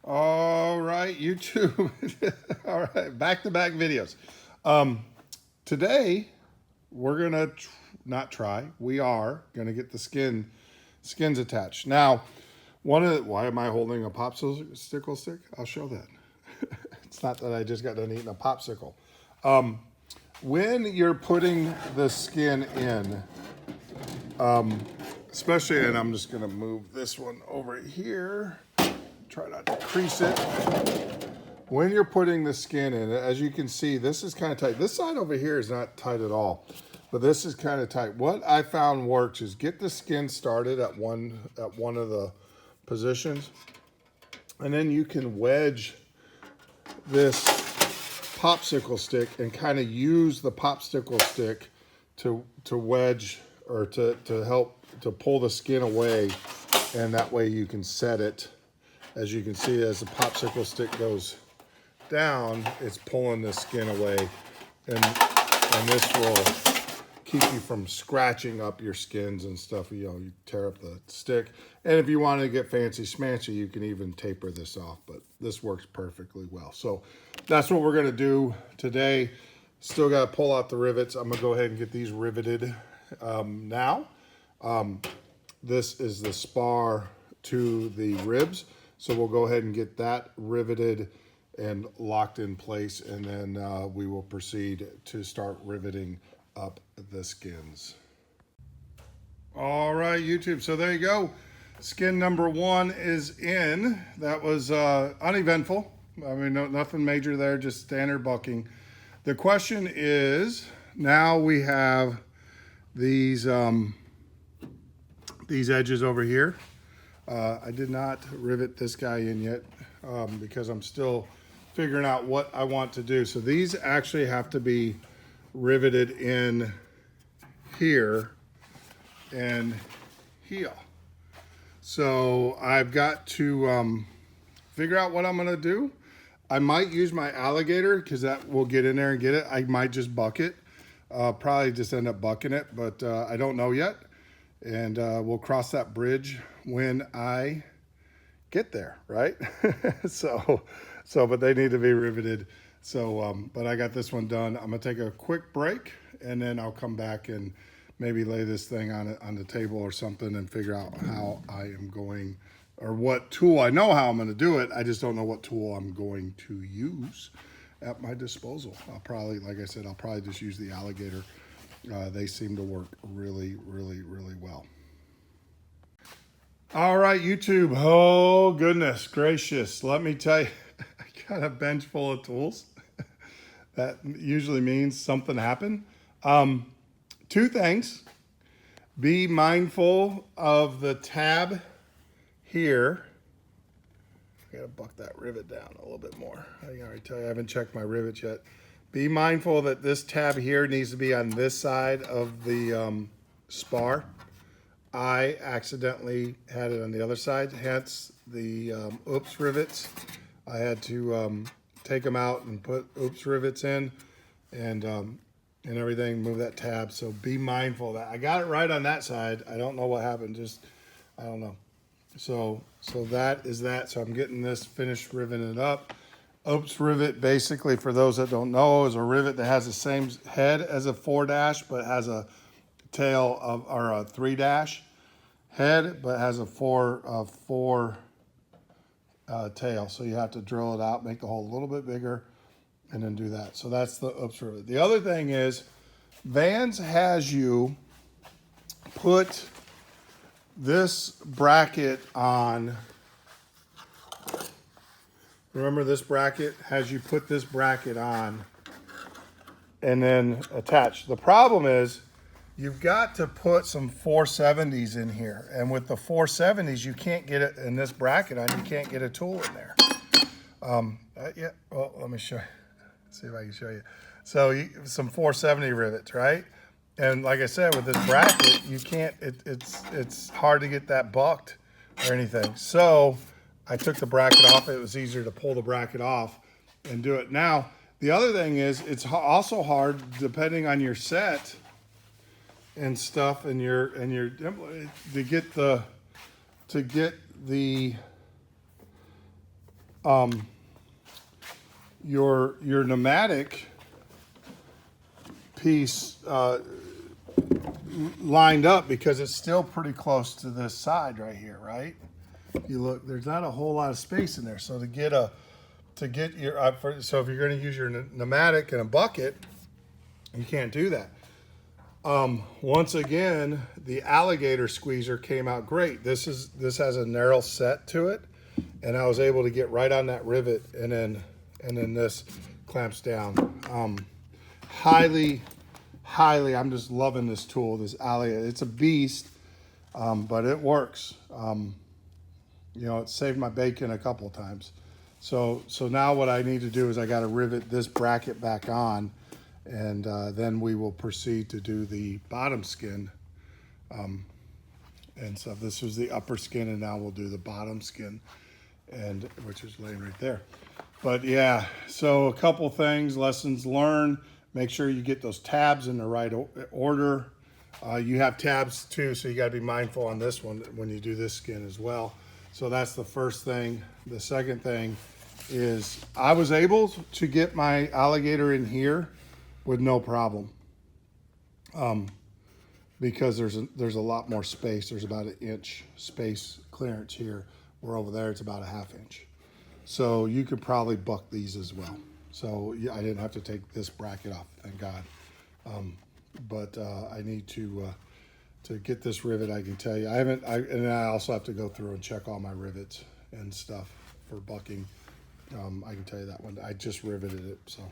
All right, YouTube. All right, back-to-back videos. Today we're gonna not try. We are gonna get the skins attached. Now, why am I holding a popsicle stick? I'll show that. It's not that I just got done eating a popsicle. When you're putting the skin in, especially, and I'm just gonna move this one over here. Try not to crease it. When you're putting the skin in, as you can see, this is kind of tight. This side over here is not tight at all, but this is kind of tight. What I found works is get the skin started at one of the positions, and then you can wedge this popsicle stick and kind of use the popsicle stick to wedge or to help to pull the skin away, and that way you can set it. As you can see, as the popsicle stick goes down, it's pulling the skin away, and this will keep you from scratching up your skins and stuff. You know, you tear up the stick. And if you want to get fancy smancy, you can even taper this off, but this works perfectly well. So that's what we're gonna do today. Still gotta pull out the rivets. I'm gonna go ahead and get these riveted now. This is the spar to the ribs. So we'll go ahead and get that riveted and locked in place, and then we will proceed to start riveting up the skins. All right, YouTube, so there you go. Skin number one is in. That was uneventful. I mean, nothing major there, just standard bucking. The question is, now we have these edges over here. I did not rivet this guy in yet because I'm still figuring out what I want to do. So these actually have to be riveted in here and here. So I've got to figure out what I'm gonna do. I might use my alligator because that will get in there and get it. I might just buck it. Probably just end up bucking it, but I don't know yet. And we'll cross that bridge when I get there, right? But they need to be riveted. So, but I got this one done. I'm gonna take a quick break, and then I'll come back and maybe lay this thing on the table or something and figure out how I am going, or what tool. I know how I'm gonna do it. I just don't know what tool I'm going to use at my disposal. I'll probably, like I said, I'll probably just use the alligator. They seem to work really, really, really well. All right, YouTube. Oh, goodness gracious. Let me tell you, I got a bench full of tools. That usually means something happened. Two things. Be mindful of the tab here. I gotta buck that rivet down a little bit more. I can already tell you, I haven't checked my rivets yet. Be mindful that this tab here needs to be on this side of the spar. I accidentally had it on the other side, hence the oops rivets. I had to take them out and put oops rivets in and everything, move that tab. So be mindful of that. I got it right on that side. I don't know what happened, I don't know. So that is that. So I'm getting this finished riveting it up. Oops rivet, basically, for those that don't know, is a rivet that has the same head as a 4-dash, but has a tail of, or a 3-dash head, but has a 4 tail. So you have to drill it out, make the hole a little bit bigger, and then do that. So that's the oops rivet. The other thing is, Vans has you put this bracket on. Remember, this bracket has you put this bracket on and then attach. The problem is you've got to put some 470s in here. And with the 470s, you can't get it in this bracket on. You can't get a tool in there. Yeah, well, let me show you. See if I can show you. So some 470 rivets, right? And like I said, with this bracket, you can't, it's hard to get that bucked or anything. So I took the bracket off. It was easier to pull the bracket off and do it. Now, the other thing is, it's also hard depending on your set and stuff and your to get the your pneumatic piece lined up, because it's still pretty close to this side right here, right? You look, there's not a whole lot of space in there. So to get your, so if you're going to use your pneumatic in a bucket, you can't do that. Once again, the alligator squeezer came out great. This has a narrow set to it, and I was able to get right on that rivet, and then this clamps down. Highly, I'm just loving this tool, this alligator. It's a beast, but it works. You know, it saved my bacon a couple of times. So now what I need to do is I got to rivet this bracket back on, and then we will proceed to do the bottom skin. And so this was the upper skin, and now we'll do the bottom skin, and which is laying right there. But yeah, so a couple things, lessons learned. Make sure you get those tabs in the right order. You have tabs too, so you got to be mindful on this one when you do this skin as well. So that's the first thing. The second thing is I was able to get my alligator in here with no problem, because there's a lot more space. There's about an inch space clearance here, where over there it's about a ½ inch. So you could probably buck these as well. So yeah, I didn't have to take this bracket off, thank God. But I need to get this rivet. I can tell you, and I also have to go through and check all my rivets and stuff for bucking. I can tell you that one. I just riveted it, so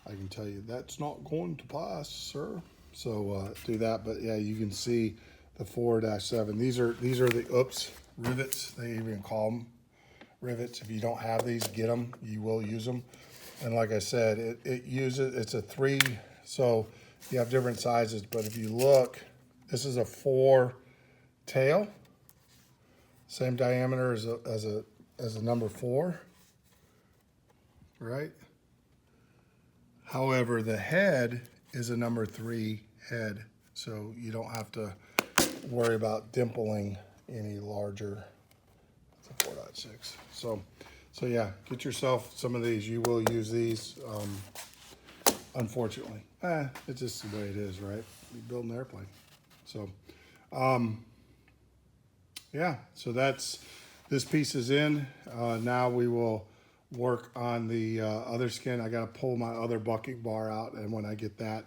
I can tell you that's not going to pass, sir. So do that. But yeah, you can see the 4-7. These are the rivets. They even call them rivets. If you don't have these, get them. You will use them. And like I said, it's a 3. So you have different sizes. But if you look, this is a 4 tail, same diameter as a number 4, right? However, the head is a number 3 head, so you don't have to worry about dimpling any larger. It's a 4.6. So yeah, get yourself some of these. You will use these, unfortunately. It's just the way it is, right? You build an airplane. So, yeah, so this piece is in. Now we will work on the other skin. I got to pull my other bucking bar out, and when I get that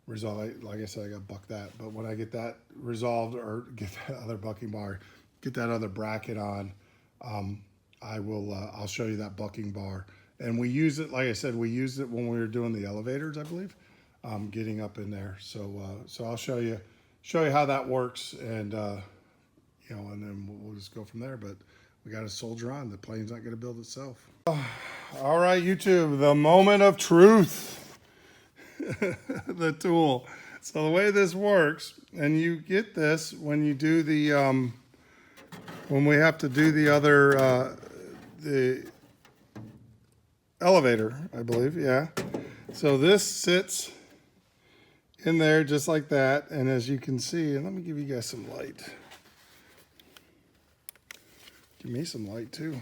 resolved, like I said, I got to buck that. But when I get that resolved, or get that other bucking bar, get that other bracket on, I'll show you that bucking bar. And we use it, like I said, we used it when we were doing the elevators, I believe, getting up in there. So I'll show you how that works, and you know, and then we'll just go from there. But we got to soldier on. The plane's not going to build itself. All right, YouTube, the moment of truth. The tool. So the way this works, and you get this when you do the when we have to do the other the elevator, I believe. Yeah. So this sits in there just like that, and as you can see, and let me give you guys some light. Give me some light too.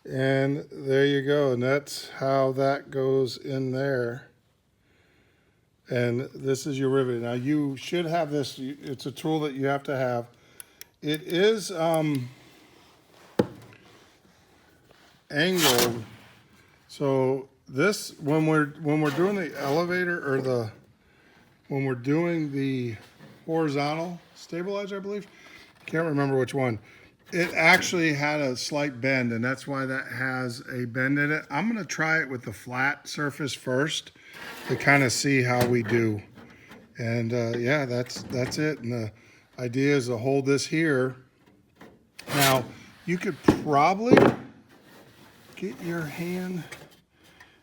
And there you go, and that's how that goes in there. And this is your rivet. Now you should have this. It's a tool that you have to have. It is angled. So this, when we're doing the elevator, or when we're doing the horizontal stabilizer, I believe, can't remember which one. It actually had a slight bend, and that's why that has a bend in it. I'm gonna try it with the flat surface first to kind of see how we do. And yeah, that's it. And the idea is to hold this here. Now, you could probably get your hand.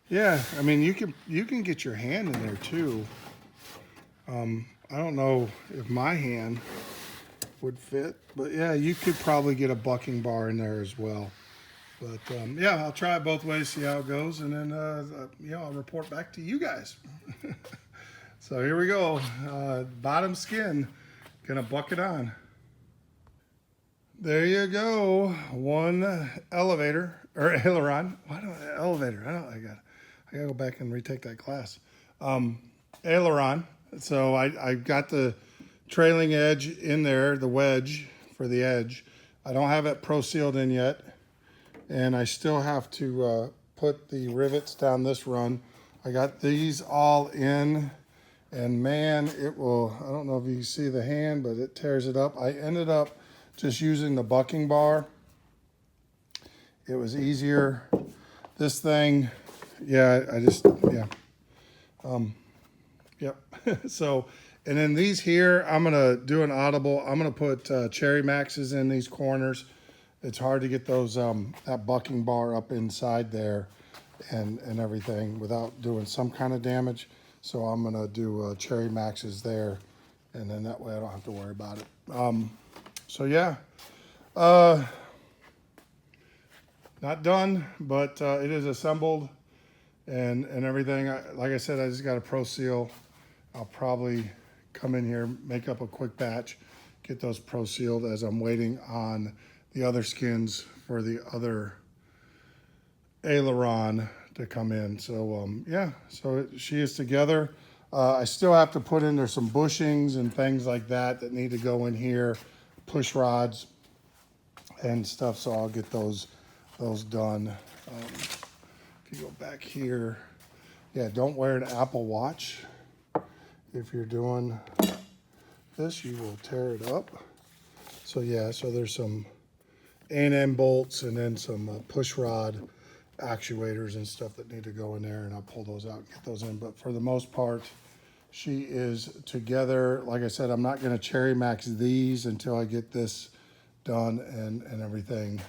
Yeah, I mean, you can get your hand in there too. I don't know if my hand would fit, but yeah, you could probably get a bucking bar in there as well. But yeah, I'll try it both ways, see how it goes, and then you know, I'll report back to you guys. So here we go, bottom skin, gonna buck it on. There you go, one elevator, or aileron. Why don't elevator? I gotta go back and retake that class. Aileron. So I got the trailing edge in there, the wedge for the edge. I don't have it pro sealed in yet, and I still have to put the rivets down this run. I got these all in, and man, it will, I don't know if you can see the hand, but it tears it up. I ended up just using the bucking bar. It was easier. This thing, yeah, yep. So, and then these here, I'm gonna do an audible. I'm gonna put Cherry Maxes in these corners. It's hard to get those that bucking bar up inside there and everything without doing some kind of damage. So I'm gonna do Cherry Maxes there, and then that way I don't have to worry about it. So yeah, not done, but it is assembled and everything. Like I said, I just got a pro seal. I'll probably come in here, make up a quick batch, get those pro sealed as I'm waiting on the other skins for the other aileron to come in. So yeah, so she is together. I still have to put in there some bushings and things like that that need to go in here, push rods and stuff. So I'll get those done. If you go back here, yeah, don't wear an Apple Watch. If you're doing this, you will tear it up. So yeah, so there's some A&M bolts and then some push rod actuators and stuff that need to go in there, and I'll pull those out and get those in. But for the most part, she is together. Like I said, I'm not going to Cherry Max these until I get this done and everything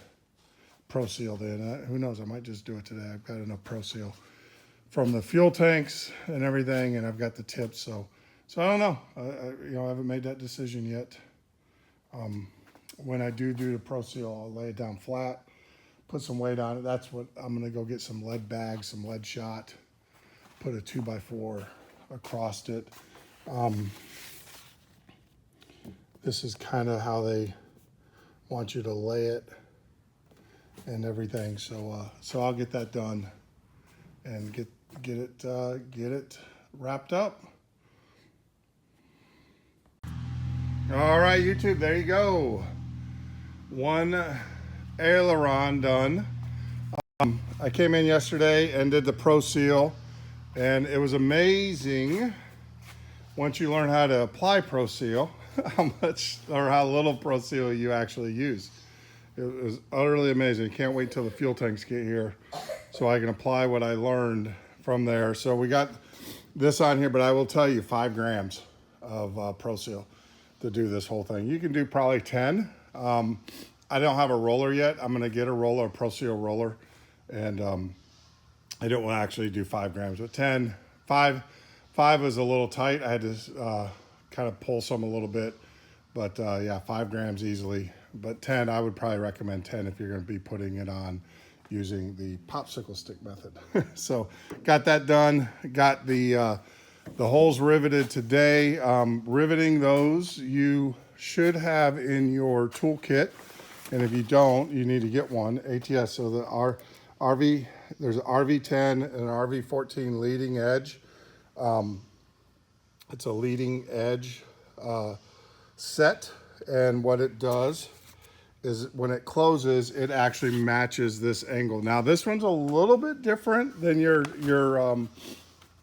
pro sealed in. Who knows, I might just do it today. I've got enough pro seal from the fuel tanks and everything, and I've got the tips. So I don't know. I haven't made that decision yet. When I do the pro seal, I'll lay it down flat, put some weight on it. That's what I'm gonna go get, some lead bags, some lead shot, put a 2x4 across it. This is kind of how they want you to lay it and everything. So I'll get that done and get it wrapped up. All right, YouTube, there you go. One aileron done. I came in yesterday and did the pro seal, and it was amazing once you learn how to apply pro seal, how much or how little pro seal you actually use. It was utterly amazing. Can't wait till the fuel tanks get here so I can apply what I learned from there. So we got this on here, but I will tell you 5 grams of pro seal to do this whole thing. You can do probably 10. I don't have a roller yet. I'm gonna get a roller, a pro seal roller, and I don't want to actually do 5 grams, but 10. 5 is a little tight. I had to kind of pull some a little bit, but yeah, 5 grams easily. But 10, I would probably recommend 10 if you're going to be putting it on using the popsicle stick method. So got that done. Got the holes riveted today. Riveting those you should have in your toolkit, and if you don't, you need to get one. ATS. So the RV, there's an RV10 and an RV14 leading edge. It's a leading edge set, and what it does is when it closes, it actually matches this angle. Now this one's a little bit different than your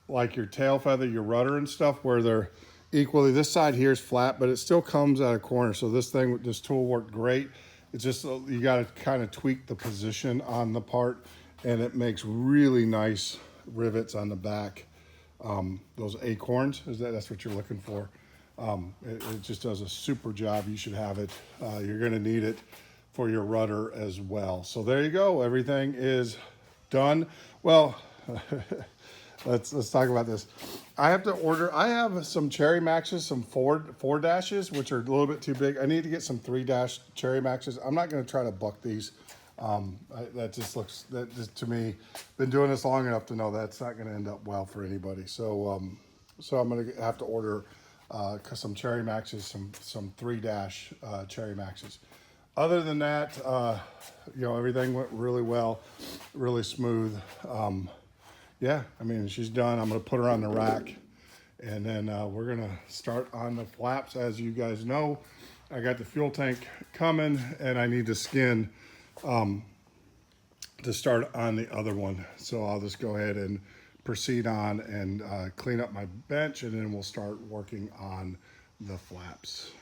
like your tail feather, your rudder and stuff, where they're equally, this side here is flat, but it still comes at a corner. So this tool worked great. It's just, you got to kind of tweak the position on the part, and it makes really nice rivets on the back. Those acorns, that's what you're looking for. It just does a super job. You should have it. You're going to need it for your rudder as well. So there you go. Everything is done. Well, let's talk about this. I have to order. I have some Cherry Maxes, some four dashes, which are a little bit too big. I need to get some 3-dash Cherry Maxes. I'm not going to try to buck these. That just to me, been doing this long enough to know that's not going to end up well for anybody. So I'm going to have to order some Cherry Maxes, some 3-dash Cherry Maxes. other than that, you know, everything went really well, really smooth. Yeah, I mean, she's done. I'm going to put her on the rack, and then we're going to start on the flaps. As you guys know, I got the fuel tank coming, and I need to skin to start on the other one. So I'll just go ahead and proceed on and clean up my bench, and then we'll start working on the flaps.